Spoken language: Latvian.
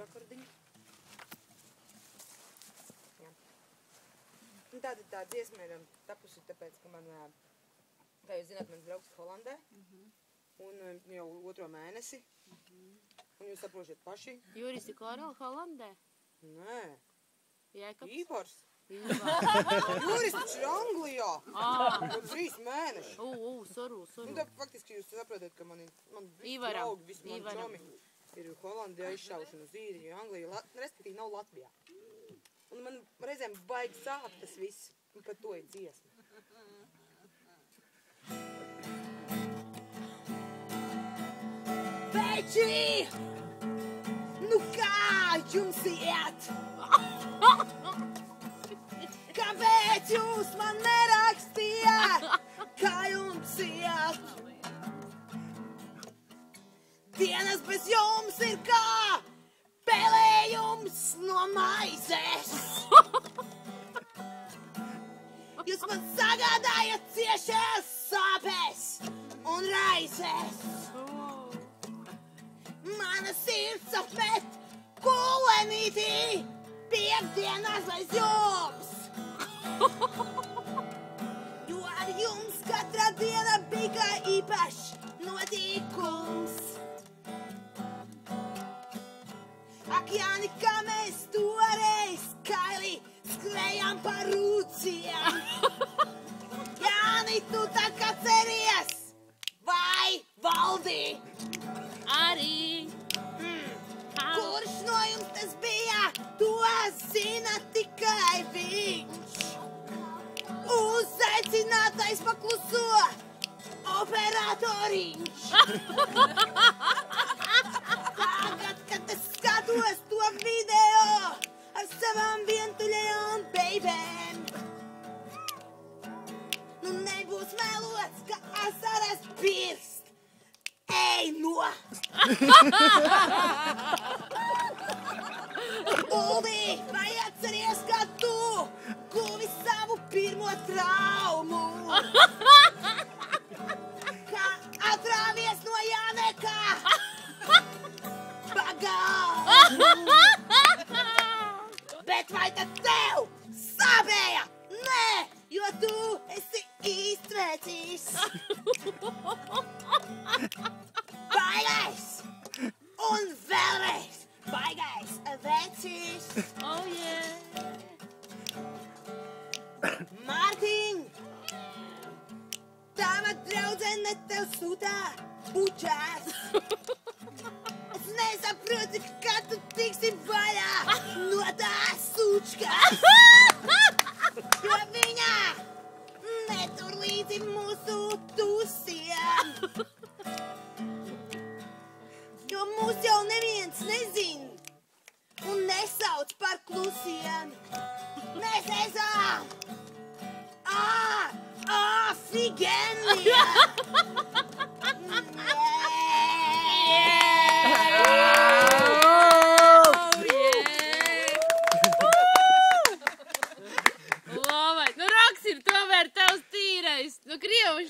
akordiņu. Jā. Un tātad tā dziesma ir tapusi tāpēc, ka man, kā jūs zināt, mans draugs Holandē. Un jau 2. mēnesi. Un jūs saprošiet paši. Juris ir Holandē? Nē. Jēkabs? Ībors. Juris taču ir Anglijā. Jau 3 mēneši. Soru. Un tā faktiski jūs saprotat, ka man visi draugi, visi mani čomi ir Holandē aizšaušana uz Īriju, Angliju, respektīvi nav Latvijā. Un man reizēm baigi sāp tas viss, un par to ir dziesma. Veči! Nu kā jums iet? Kāpēc jūs man nerakstījāt, kā jums iet? Dienas bez jums ir kā pelējums no maizes. Jūs man sagādājat ciešās sāpes un raizes. Mana sirds apmet kulenītī piekdienās aiz jums. Jo ar jums katra diena bija kā īpašs notikums. Ak, Jāni, kā mēs toreiz kaili skrējām par rūciem. Jāni, tu tā kā ceries, vai Valdi? Arī. Kurš no jums tas bija, to zina tikai viņš. Uzaicinātais pakluso operatoriņš. Tagad, kad es skatos to video ar savām vientuļajām beibēm, nu nebūs melots, ka asaras pirst. Ej, no! Uldi, vai atceries, ka tu guvi savu pirmo traumu? Kā atrāvies no Jāneka bagāžu? Bet vai tad tev sāpēja? Nē, jo tu esi īstvēcīs. Baigais! Un vēlreiz baigais vecīs! Oh, yeah! Mārtiņ! Tava draudzene tev sūtā bučās! Es nesaprotu, kad tu tiksi vaļā no tās sūčkās!